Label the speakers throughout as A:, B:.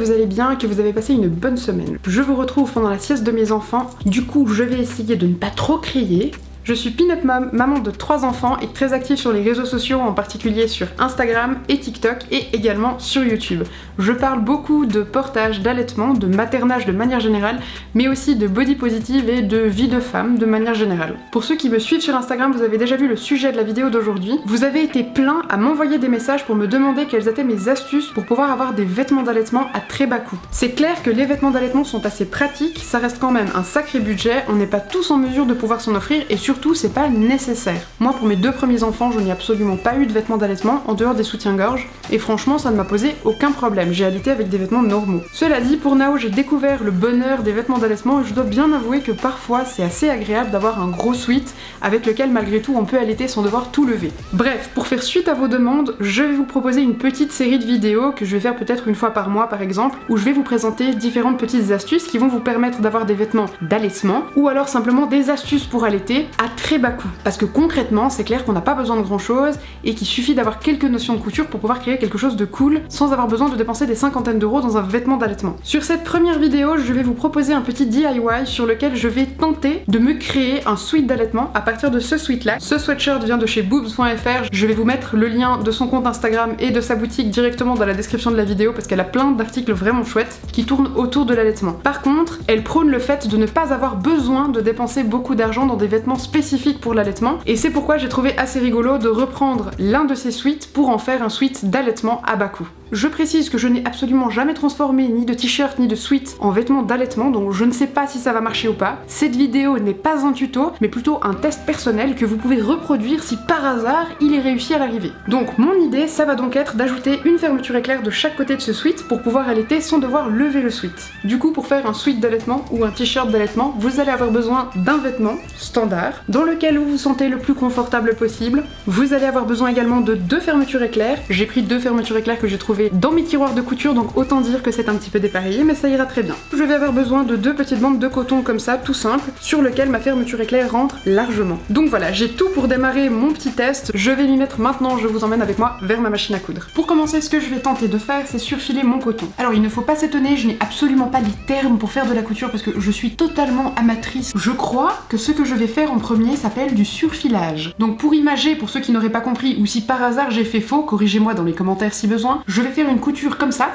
A: vous allez bien et que vous avez passé une bonne semaine. Je vous retrouve pendant la sieste de mes enfants, du coup je vais essayer de ne pas trop crier. Je suis Peanut Mom, maman de 3 enfants et très active sur les réseaux sociaux, en particulier sur Instagram et TikTok et également sur YouTube. Je parle beaucoup de portage, d'allaitement, de maternage de manière générale, mais aussi de body positive et de vie de femme de manière générale. Pour ceux qui me suivent sur Instagram, vous avez déjà vu le sujet de la vidéo d'aujourd'hui. Vous avez été plein à m'envoyer des messages pour me demander quelles étaient mes astuces pour pouvoir avoir des vêtements d'allaitement à très bas coût. C'est clair que les vêtements d'allaitement sont assez pratiques, ça reste quand même un sacré budget, on n'est pas tous en mesure de pouvoir s'en offrir et surtout c'est pas nécessaire. Moi pour mes 2 premiers enfants je n'ai absolument pas eu de vêtements d'allaitement en dehors des soutiens-gorge et franchement ça ne m'a posé aucun problème, j'ai allaité avec des vêtements normaux. Cela dit, pour Nao j'ai découvert le bonheur des vêtements d'allaitement et je dois bien avouer que parfois c'est assez agréable d'avoir un gros sweat avec lequel malgré tout on peut allaiter sans devoir tout lever. Bref, pour faire suite à vos demandes, je vais vous proposer une petite série de vidéos que je vais faire peut-être une fois par mois par exemple, où je vais vous présenter différentes petites astuces qui vont vous permettre d'avoir des vêtements d'allaitement ou alors simplement des astuces pour allaiter à très bas coût. Parce que concrètement, c'est clair qu'on n'a pas besoin de grand chose et qu'il suffit d'avoir quelques notions de couture pour pouvoir créer quelque chose de cool sans avoir besoin de dépenser des cinquantaines d'euros dans un vêtement d'allaitement. Sur cette première vidéo, je vais vous proposer un petit DIY sur lequel je vais tenter de me créer un sweat d'allaitement à partir de ce sweat là. Ce sweatshirt vient de chez boobs.fr, je vais vous mettre le lien de son compte Instagram et de sa boutique directement dans la description de la vidéo parce qu'elle a plein d'articles vraiment chouettes qui tournent autour de l'allaitement. Par contre, elle prône le fait de ne pas avoir besoin de dépenser beaucoup d'argent dans des vêtements spécifiques pour l'allaitement et c'est pourquoi j'ai trouvé assez rigolo de reprendre l'un de ces sweats pour en faire un sweat d'allaitement à bas coût. Je précise que je n'ai absolument jamais transformé ni de t-shirt ni de sweat en vêtements d'allaitement, donc je ne sais pas si ça va marcher ou pas. Cette vidéo n'est pas un tuto, mais plutôt un test personnel que vous pouvez reproduire si par hasard il est réussi à l'arrivée. Donc mon idée, ça va donc être d'ajouter une fermeture éclair de chaque côté de ce sweat pour pouvoir allaiter sans devoir lever le sweat. Du coup, pour faire un sweat d'allaitement ou un t-shirt d'allaitement, vous allez avoir besoin d'un vêtement standard dans lequel vous vous sentez le plus confortable possible. Vous allez avoir besoin également de 2 fermetures éclairs. J'ai pris 2 fermetures éclairs que j'ai trouvées dans mes tiroirs de couture, donc autant dire que c'est un petit peu dépareillé, mais ça ira très bien. Je vais avoir besoin de 2 petites bandes de coton comme ça, tout simple, sur lequel ma fermeture éclair rentre largement. Donc voilà, j'ai tout pour démarrer mon petit test. Je vais m'y mettre maintenant, je vous emmène avec moi vers ma machine à coudre. Pour commencer, ce que je vais tenter de faire, c'est surfiler mon coton. Alors il ne faut pas s'étonner, je n'ai absolument pas les termes pour faire de la couture parce que je suis totalement amatrice. Je crois que ce que je vais faire en premier s'appelle du surfilage. Donc pour imager, pour ceux qui n'auraient pas compris, ou si par hasard j'ai fait faux, corrigez-moi dans les commentaires si besoin, je vais faire une couture comme ça,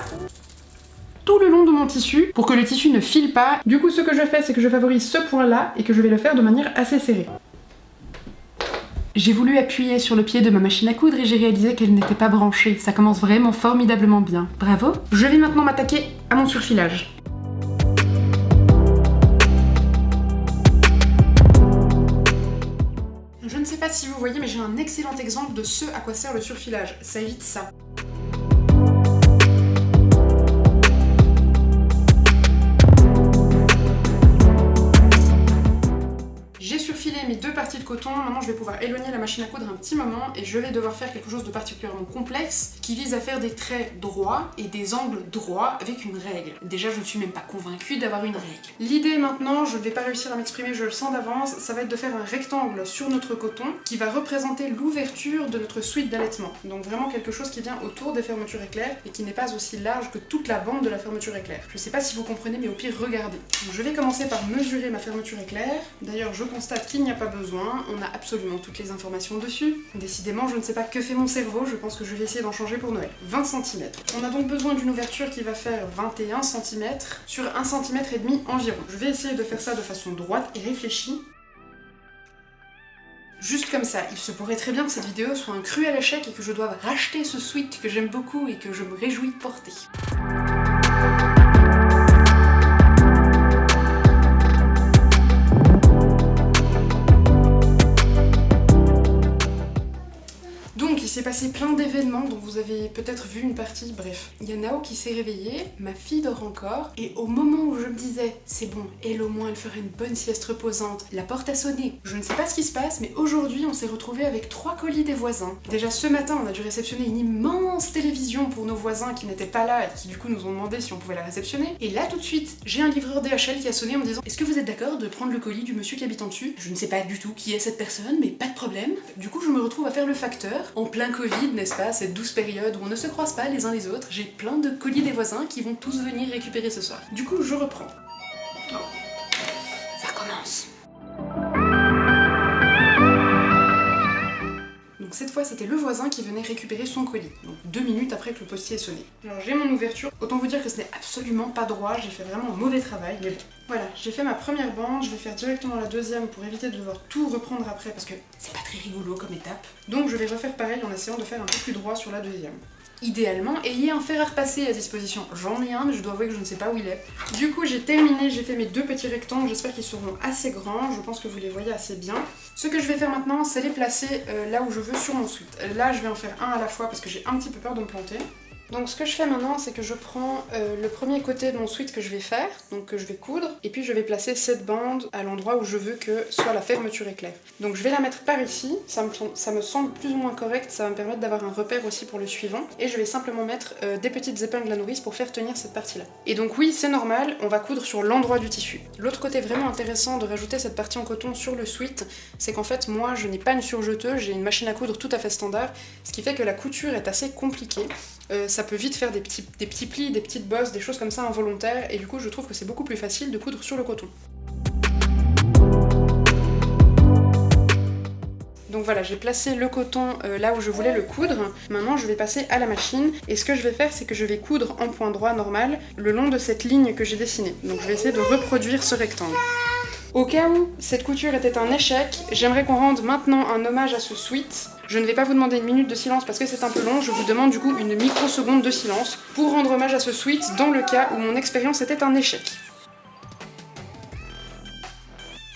A: tout le long de mon tissu, pour que le tissu ne file pas. Du coup, ce que je fais, c'est que je favorise ce point-là, et que je vais le faire de manière assez serrée. J'ai voulu appuyer sur le pied de ma machine à coudre et j'ai réalisé qu'elle n'était pas branchée. Ça commence vraiment formidablement bien. Bravo! Je vais maintenant m'attaquer à mon surfilage. Je ne sais pas si vous voyez, mais j'ai un excellent exemple de ce à quoi sert le surfilage. Ça évite ça. Mes 2 parties de coton, maintenant je vais pouvoir éloigner la machine à coudre un petit moment et je vais devoir faire quelque chose de particulièrement complexe qui vise à faire des traits droits et des angles droits avec une règle. Déjà je ne suis même pas convaincue d'avoir une règle. L'idée maintenant, je ne vais pas réussir à m'exprimer, je le sens d'avance, ça va être de faire un rectangle sur notre coton qui va représenter l'ouverture de notre sweat d'allaitement. Donc vraiment quelque chose qui vient autour des fermetures éclairs et qui n'est pas aussi large que toute la bande de la fermeture éclair. Je sais pas si vous comprenez, mais au pire regardez. Donc, je vais commencer par mesurer ma fermeture éclair. D'ailleurs je constate qu'il n'y a pas besoin, on a absolument toutes les informations dessus. Décidément, je ne sais pas que fait mon cerveau, je pense que je vais essayer d'en changer pour Noël. 20 cm. On a donc besoin d'une ouverture qui va faire 21 cm sur 1,5 cm environ. Je vais essayer de faire ça de façon droite et réfléchie. Juste comme ça, il se pourrait très bien que cette vidéo soit un cruel échec et que je doive racheter ce sweat que j'aime beaucoup et que je me réjouis de porter. Il s'est passé plein d'événements dont vous avez peut-être vu une partie, bref. Il y a Nao qui s'est réveillée, ma fille dort encore, et au moment où je me disais, c'est bon, elle au moins elle ferait une bonne sieste reposante, la porte a sonné. Je ne sais pas ce qui se passe, mais aujourd'hui on s'est retrouvés avec 3 colis des voisins. Déjà ce matin, on a dû réceptionner une immense télévision pour nos voisins qui n'étaient pas là et qui du coup nous ont demandé si on pouvait la réceptionner. Et là tout de suite, j'ai un livreur DHL qui a sonné en me disant, est-ce que vous êtes d'accord de prendre le colis du monsieur qui habite en dessus? Je ne sais pas du tout qui est cette personne, mais pas de problème. Du coup je me retrouve à faire le facteur, en plein colis Covid, n'est-ce pas, cette douce période où on ne se croise pas les uns les autres, j'ai plein de colis des voisins qui vont tous venir récupérer ce soir. Du coup, je reprends. Oh. Ça recommence. Donc cette fois, c'était le voisin qui venait récupérer son colis, donc 2 minutes après que le postier ait sonné. Alors j'ai mon ouverture, autant vous dire que ce n'est absolument pas droit, j'ai fait vraiment un mauvais travail, mais bon. Voilà, j'ai fait ma première bande, je vais faire directement la deuxième pour éviter de devoir tout reprendre après parce que c'est pas très rigolo comme étape. Donc je vais refaire pareil en essayant de faire un peu plus droit sur la deuxième. Idéalement, ayez un fer à repasser à disposition. J'en ai un, mais je dois avouer que je ne sais pas où il est. Du coup, j'ai terminé, j'ai fait mes 2 petits rectangles, j'espère qu'ils seront assez grands, je pense que vous les voyez assez bien. Ce que je vais faire maintenant, c'est les placer là où je veux sur mon suite. Là, je vais en faire un à la fois parce que j'ai un petit peu peur de me planter. Donc ce que je fais maintenant, c'est que je prends le premier côté de mon sweat que je vais faire, donc que je vais coudre, et puis je vais placer cette bande à l'endroit où je veux que soit la fermeture éclair. Donc je vais la mettre par ici, ça me semble plus ou moins correct, ça va me permettre d'avoir un repère aussi pour le suivant, et je vais simplement mettre des petites épingles à nourrice pour faire tenir cette partie-là. Et donc oui, c'est normal, on va coudre sur l'endroit du tissu. L'autre côté vraiment intéressant de rajouter cette partie en coton sur le sweat, c'est qu'en fait moi je n'ai pas une surjeteuse, j'ai une machine à coudre tout à fait standard, ce qui fait que la couture est assez compliquée. Ça peut vite faire des petits plis, des petites bosses, des choses comme ça involontaires, et du coup je trouve que c'est beaucoup plus facile de coudre sur le coton. Donc voilà, j'ai placé le coton là où je voulais le coudre. Maintenant je vais passer à la machine, et ce que je vais faire c'est que je vais coudre en point droit normal le long de cette ligne que j'ai dessinée. Donc je vais essayer de reproduire ce rectangle. Au cas où cette couture était un échec, j'aimerais qu'on rende maintenant un hommage à ce sweat. Je ne vais pas vous demander une minute de silence parce que c'est un peu long, je vous demande du coup une microseconde de silence pour rendre hommage à ce sweat dans le cas où mon expérience était un échec.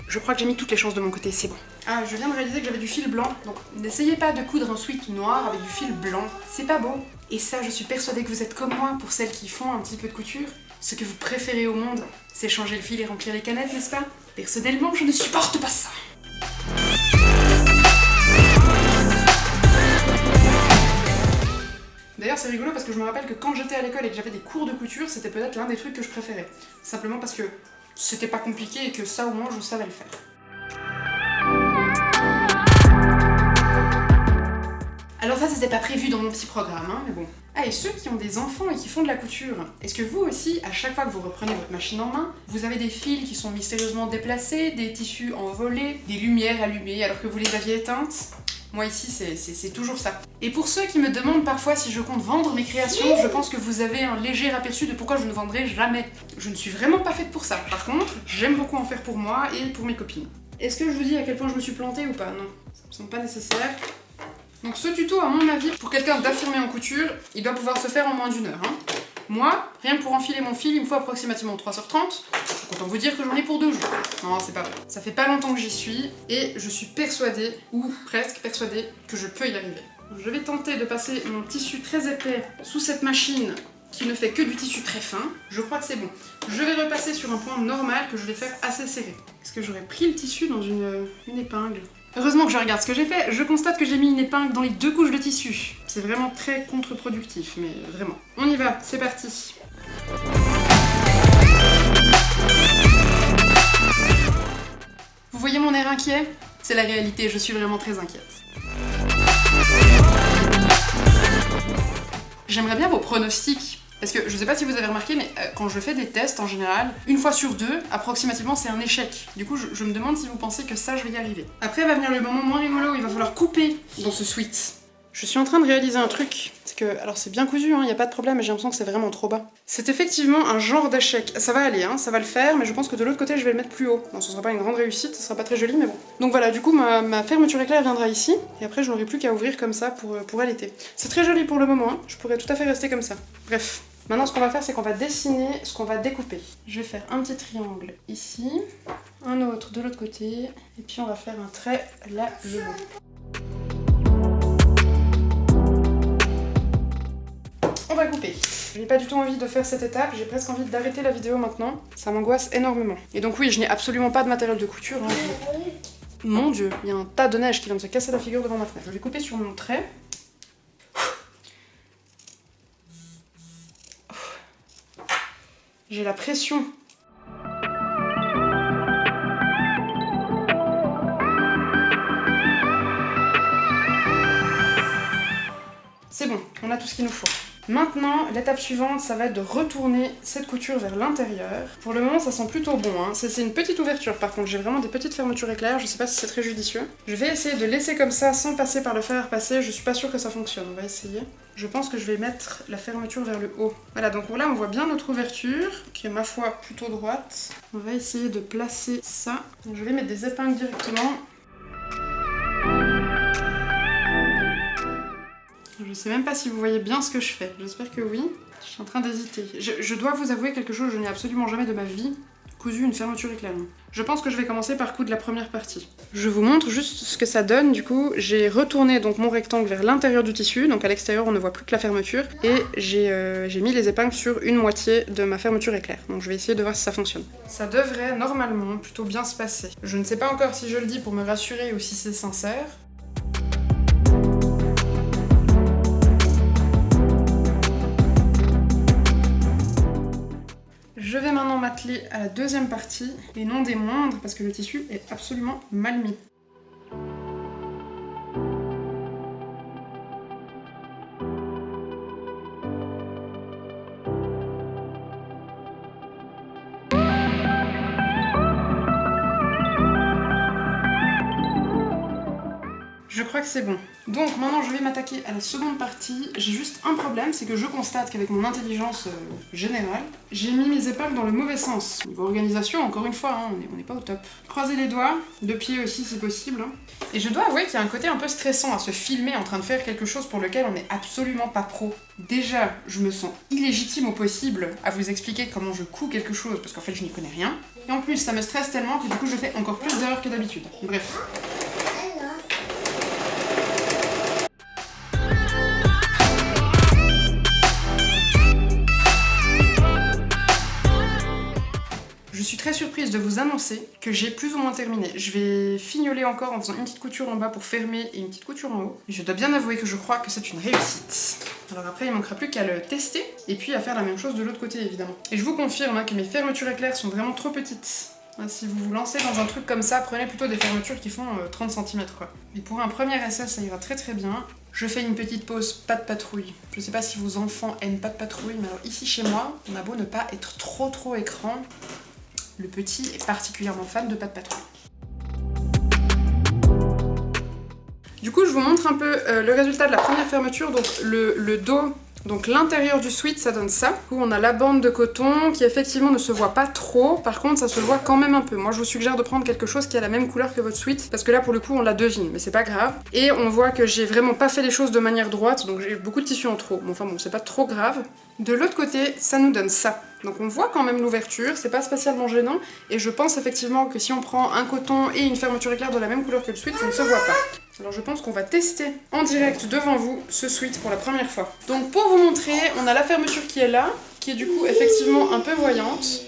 A: Je crois que j'ai mis toutes les chances de mon côté, c'est bon. Ah, je viens de réaliser que j'avais du fil blanc, donc n'essayez pas de coudre un sweat noir avec du fil blanc, c'est pas beau. Et ça, je suis persuadée que vous êtes comme moi, pour celles qui font un petit peu de couture. Ce que vous préférez au monde, c'est changer le fil et remplir les canettes, n'est-ce pas? Personnellement, je ne supporte pas ça. D'ailleurs, c'est rigolo parce que je me rappelle que quand j'étais à l'école et que j'avais des cours de couture, c'était peut-être l'un des trucs que je préférais. Simplement parce que c'était pas compliqué et que ça au moins je savais le faire. Alors ça, c'était pas prévu dans mon petit programme, hein, mais bon. Ah, et ceux qui ont des enfants et qui font de la couture, est-ce que vous aussi, à chaque fois que vous reprenez votre machine en main, vous avez des fils qui sont mystérieusement déplacés, des tissus envolés, des lumières allumées alors que vous les aviez éteintes? Moi ici, c'est toujours ça. Et pour ceux qui me demandent parfois si je compte vendre mes créations, je pense que vous avez un léger aperçu de pourquoi je ne vendrai jamais. Je ne suis vraiment pas faite pour ça. Par contre, j'aime beaucoup en faire pour moi et pour mes copines. Est-ce que je vous dis à quel point je me suis plantée ou pas? Non, ça me semble pas nécessaire. Donc ce tuto, à mon avis, pour quelqu'un d'affirmé en couture, il doit pouvoir se faire en moins d'1 heure. Hein. Moi, rien que pour enfiler mon fil, il me faut approximativement 3h30. Autant vous dire que j'en ai pour 2 jours. Non, c'est pas vrai. Ça fait pas longtemps que j'y suis, et je suis persuadée, ou presque persuadée, que je peux y arriver. Donc, je vais tenter de passer mon tissu très épais sous cette machine qui ne fait que du tissu très fin. Je crois que c'est bon. Je vais repasser sur un point normal que je vais faire assez serré. Est-ce que j'aurais pris le tissu dans une épingle? Heureusement que je regarde ce que j'ai fait, je constate que j'ai mis une épingle dans les 2 couches de tissu. C'est vraiment très contre-productif, mais vraiment. On y va, c'est parti. Vous voyez mon air inquiet? C'est la réalité, je suis vraiment très inquiète. J'aimerais bien vos pronostics. Parce que je sais pas si vous avez remarqué, mais quand je fais des tests en général, 1 fois sur 2, approximativement c'est un échec. Du coup je me demande si vous pensez que ça je vais y arriver. Après va venir le moment moins rigolo où il va falloir couper dans ce sweat. Je suis en train de réaliser un truc, c'est que, alors c'est bien cousu, hein, y a pas de problème, mais j'ai l'impression que c'est vraiment trop bas. C'est effectivement un genre d'échec. Ça va aller, hein, ça va le faire, mais je pense que de l'autre côté je vais le mettre plus haut. Non, ce sera pas une grande réussite, ce sera pas très joli, mais bon. Donc voilà, du coup ma fermeture éclair viendra ici, et après je n'aurai plus qu'à ouvrir comme ça pour allaiter. C'est très joli pour le moment, hein, je pourrais tout à fait rester comme ça. Bref. Maintenant, ce qu'on va faire, c'est qu'on va dessiner ce qu'on va découper. Je vais faire un petit triangle ici, un autre de l'autre côté, et puis on va faire un trait là, le long. On va couper. J'ai pas du tout envie de faire cette étape, j'ai presque envie d'arrêter la vidéo maintenant. Ça m'angoisse énormément. Et donc oui, je n'ai absolument pas de matériel de couture. Hein. Mon Dieu, il y a un tas de neige qui vient de se casser la figure devant ma fenêtre. Je vais couper sur mon trait. J'ai la pression. on a tout ce qu'il nous faut. Maintenant, l'étape suivante, ça va être de retourner cette couture vers l'intérieur. Pour le moment, ça sent plutôt bon, hein. C'est une petite ouverture, par contre, j'ai vraiment des petites fermetures éclairs, je sais pas si c'est très judicieux. Je vais essayer de laisser comme ça, sans passer par le fer à repasser, je suis pas sûre que ça fonctionne, on va essayer. Je pense que je vais mettre la fermeture vers le haut. Voilà, donc là, on voit bien notre ouverture, qui est, ma foi, plutôt droite. On va essayer de placer ça. Donc, je vais mettre des épingles directement. Je sais même pas si vous voyez bien ce que je fais, j'espère que oui. Je suis en train d'hésiter. Je dois vous avouer quelque chose, je n'ai absolument jamais de ma vie cousu une fermeture éclair. Je pense que je vais commencer par coudre la première partie. Je vous montre juste ce que ça donne, du coup, j'ai retourné donc mon rectangle vers l'intérieur du tissu, donc à l'extérieur on ne voit plus que la fermeture, et j'ai mis les épingles sur une moitié de ma fermeture éclair. Donc je vais essayer de voir si ça fonctionne. Ça devrait normalement plutôt bien se passer. Je ne sais pas encore si je le dis pour me rassurer ou si c'est sincère. Je vais maintenant m'atteler à la deuxième partie, et non des moindres, parce que le tissu est absolument mal mis. Je crois que c'est bon. Donc maintenant je vais m'attaquer à la seconde partie. J'ai juste un problème, c'est que je constate qu'avec mon intelligence générale, j'ai mis mes épingles dans le mauvais sens. Niveau organisation, encore une fois, hein, on n'est pas au top. Croisez les doigts, de pied aussi si possible. Et je dois avouer qu'il y a un côté un peu stressant à se filmer en train de faire quelque chose pour lequel on n'est absolument pas pro. Déjà, je me sens illégitime au possible à vous expliquer comment je couds quelque chose, parce qu'en fait je n'y connais rien. Et en plus ça me stresse tellement que du coup je fais encore plus d'erreurs que d'habitude. Bref. Je suis très surprise de vous annoncer que j'ai plus ou moins terminé. Je vais fignoler encore en faisant une petite couture en bas pour fermer et une petite couture en haut. Je dois bien avouer que je crois que c'est une réussite. Alors après, il manquera plus qu'à le tester et puis à faire la même chose de l'autre côté évidemment. Et je vous confirme que mes fermetures éclairs sont vraiment trop petites. Si vous vous lancez dans un truc comme ça, prenez plutôt des fermetures qui font 30 cm quoi. Mais pour un premier essai, ça ira très très bien. Je fais une petite pause pas de patrouille. Je sais pas si vos enfants aiment pas de patrouille, mais alors ici chez moi, on a beau ne pas être trop écran, le petit est particulièrement fan de pas de patrouille. Du coup, je vous montre un peu le résultat de la première fermeture, donc le dos. Donc l'intérieur du sweat, ça donne ça. Du coup, on a la bande de coton qui effectivement ne se voit pas trop. Par contre, ça se voit quand même un peu. Moi, je vous suggère de prendre quelque chose qui a la même couleur que votre sweat, parce que là, pour le coup, on la devine, mais c'est pas grave. Et on voit que j'ai vraiment pas fait les choses de manière droite, donc j'ai beaucoup de tissu en trop. Bon, enfin bon, c'est pas trop grave. De l'autre côté, ça nous donne ça. Donc on voit quand même l'ouverture, c'est pas spécialement gênant. Et je pense effectivement que si on prend un coton et une fermeture éclair de la même couleur que le sweat, ça ne se voit pas. Alors je pense qu'on va tester en direct devant vous ce sweat pour la première fois. Donc pour vous montrer, on a la fermeture qui est là, qui est du coup effectivement un peu voyante.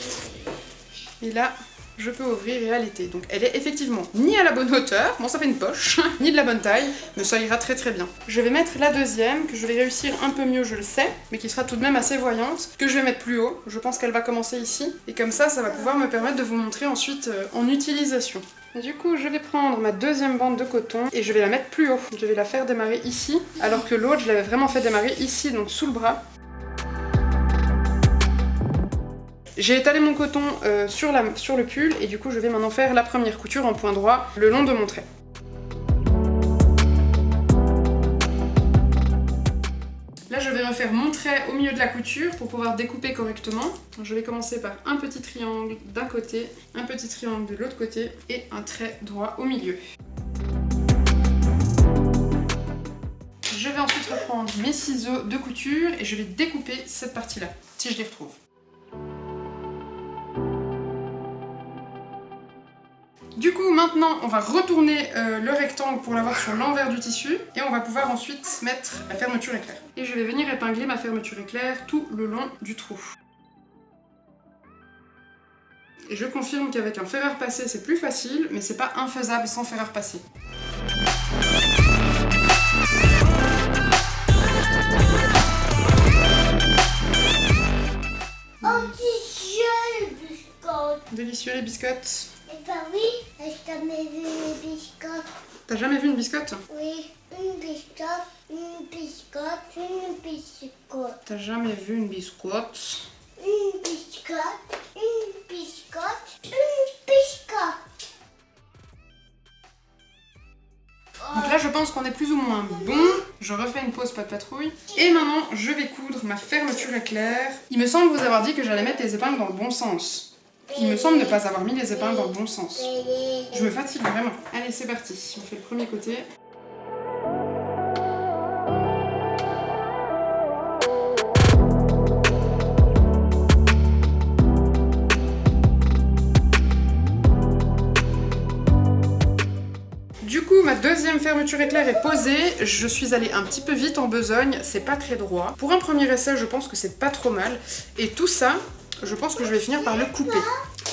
A: Et là, je peux ouvrir et allaiter. Donc elle est effectivement ni à la bonne hauteur, bon ça fait une poche, ni de la bonne taille, mais ça ira très très bien. Je vais mettre la deuxième, que je vais réussir un peu mieux je le sais, mais qui sera tout de même assez voyante, que je vais mettre plus haut. Je pense qu'elle va commencer ici, et comme ça va pouvoir me permettre de vous montrer ensuite en utilisation. Du coup, je vais prendre ma deuxième bande de coton et je vais la mettre plus haut. Je vais la faire démarrer ici, alors que l'autre, je l'avais vraiment fait démarrer ici, donc sous le bras. J'ai étalé mon coton sur le pull et du coup, je vais maintenant faire la première couture en point droit le long de mon trait. Là, je vais refaire mon trait au milieu de la couture pour pouvoir découper correctement. Donc, je vais commencer par un petit triangle d'un côté, un petit triangle de l'autre côté et un trait droit au milieu. Je vais ensuite reprendre mes ciseaux de couture et je vais découper cette partie-là, si je les retrouve. Du coup, maintenant, on va retourner le rectangle pour l'avoir sur l'envers du tissu et on va pouvoir ensuite mettre la fermeture éclair. Et je vais venir épingler ma fermeture éclair tout le long du trou. Et je confirme qu'avec un fer à repasser, c'est plus facile, mais c'est pas infaisable sans fer à repasser.
B: Oh, délicieux les biscottes.
A: Délicieux les biscottes.
B: Et Bah oui, j'ai jamais vu une biscotte.
A: T'as jamais vu une biscotte?
B: Oui, une biscotte, une biscotte, une biscotte.
A: T'as jamais vu une biscotte?
B: Une biscotte, une biscotte, une biscotte.
A: Donc là, je pense qu'on est plus ou moins bon. Je refais une pause, pas de patrouille. Et maintenant, je vais coudre ma fermeture éclair. Il me semble vous avoir dit que j'allais mettre les épingles dans le bon sens. Il me semble ne pas avoir mis les épingles dans le bon sens. Je me fatigue vraiment. Allez, c'est parti. On fait le premier côté. Du coup, ma deuxième fermeture éclair est posée. Je suis allée un petit peu vite en besogne, c'est pas très droit. Pour un premier essai, je pense que c'est pas trop mal. Et tout ça, je pense que je vais finir par le couper.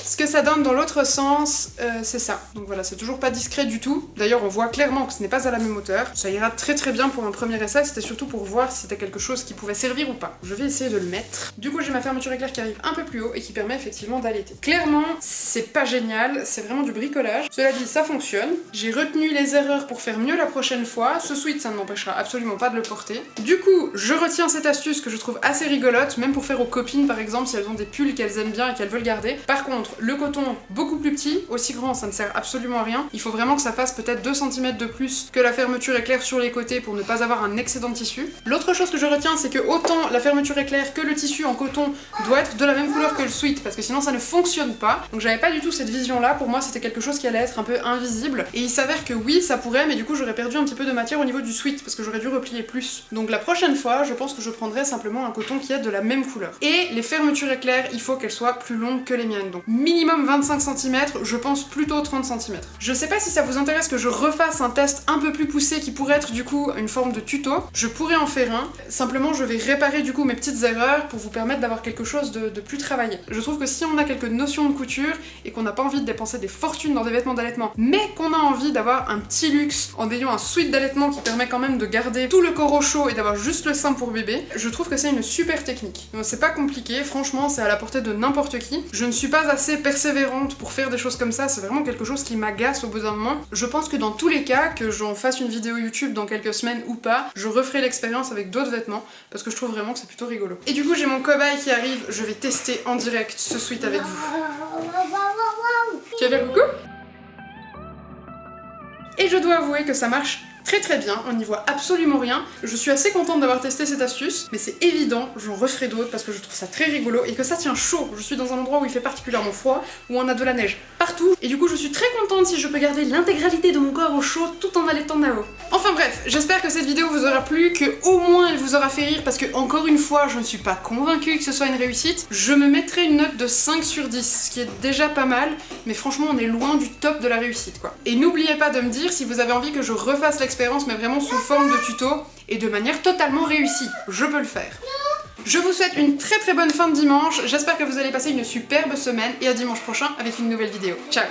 A: Ce que ça donne dans l'autre sens, c'est ça. Donc voilà, c'est toujours pas discret du tout. D'ailleurs, on voit clairement que ce n'est pas à la même hauteur. Ça ira très très bien pour un premier essai, c'était surtout pour voir si c'était quelque chose qui pouvait servir ou pas. Je vais essayer de le mettre. Du coup, j'ai ma fermeture éclair qui arrive un peu plus haut et qui permet effectivement d'allaiter. Clairement, c'est pas génial, c'est vraiment du bricolage. Cela dit, ça fonctionne. J'ai retenu les erreurs pour faire mieux la prochaine fois. Ce sweat, ça ne m'empêchera absolument pas de le porter. Du coup, je retiens cette astuce que je trouve assez rigolote, même pour faire aux copines par exemple, si elles ont des pulls qu'elles aiment bien et qu'elles veulent garder. Par contre, le coton beaucoup plus petit, aussi grand, ça ne sert absolument à rien. Il faut vraiment que ça fasse peut-être 2 cm de plus que la fermeture éclair sur les côtés pour ne pas avoir un excédent de tissu. L'autre chose que je retiens, c'est que autant la fermeture éclair que le tissu en coton doit être de la même couleur que le sweat, parce que sinon ça ne fonctionne pas. Donc j'avais pas du tout cette vision là, pour moi c'était quelque chose qui allait être un peu invisible. Et il s'avère que oui, ça pourrait, mais du coup j'aurais perdu un petit peu de matière au niveau du sweat, parce que j'aurais dû replier plus. Donc la prochaine fois, je pense que je prendrai simplement un coton qui est de la même couleur. Et les fermetures éclair, il faut qu'elles soient plus longues que les miennes. Donc minimum 25 cm, je pense plutôt 30 cm. Je sais pas si ça vous intéresse que je refasse un test un peu plus poussé qui pourrait être du coup une forme de tuto. Je pourrais en faire un. Simplement, je vais réparer du coup mes petites erreurs pour vous permettre d'avoir quelque chose de plus travaillé. Je trouve que si on a quelques notions de couture et qu'on n'a pas envie de dépenser des fortunes dans des vêtements d'allaitement, mais qu'on a envie d'avoir un petit luxe en ayant un sweat d'allaitement qui permet quand même de garder tout le corps au chaud et d'avoir juste le sein pour bébé, je trouve que c'est une super technique. Donc c'est pas compliqué, franchement c'est à la portée de n'importe qui. Je ne suis pas assez persévérante pour faire des choses comme ça, c'est vraiment quelque chose qui m'agace au bout d'un moment. Je pense que dans tous les cas, que j'en fasse une vidéo YouTube dans quelques semaines ou pas, je referai l'expérience avec d'autres vêtements parce que je trouve vraiment que c'est plutôt rigolo. Et du coup j'ai mon cobaye qui arrive, je vais tester en direct ce sweat avec vous. Tu vas faire coucou? Et je dois avouer que ça marche très très bien, on n'y voit absolument rien. Je suis assez contente d'avoir testé cette astuce, mais c'est évident, j'en referai d'autres parce que je trouve ça très rigolo et que ça tient chaud. Je suis dans un endroit où il fait particulièrement froid, où on a de la neige partout, et du coup je suis très contente si je peux garder l'intégralité de mon corps au chaud tout en allaitant Nao. Enfin bref, j'espère que cette vidéo vous aura plu, que au moins elle vous aura fait rire, parce que encore une fois, je ne suis pas convaincue que ce soit une réussite. Je me mettrai une note de 5 sur 10, ce qui est déjà pas mal, mais franchement on est loin du top de la réussite quoi. Et n'oubliez pas de me dire si vous avez envie que je refasse l'expérience, mais vraiment sous forme de tuto, et de manière totalement réussie. Je peux le faire. Je vous souhaite une très très bonne fin de dimanche, j'espère que vous allez passer une superbe semaine, et à dimanche prochain avec une nouvelle vidéo. Ciao!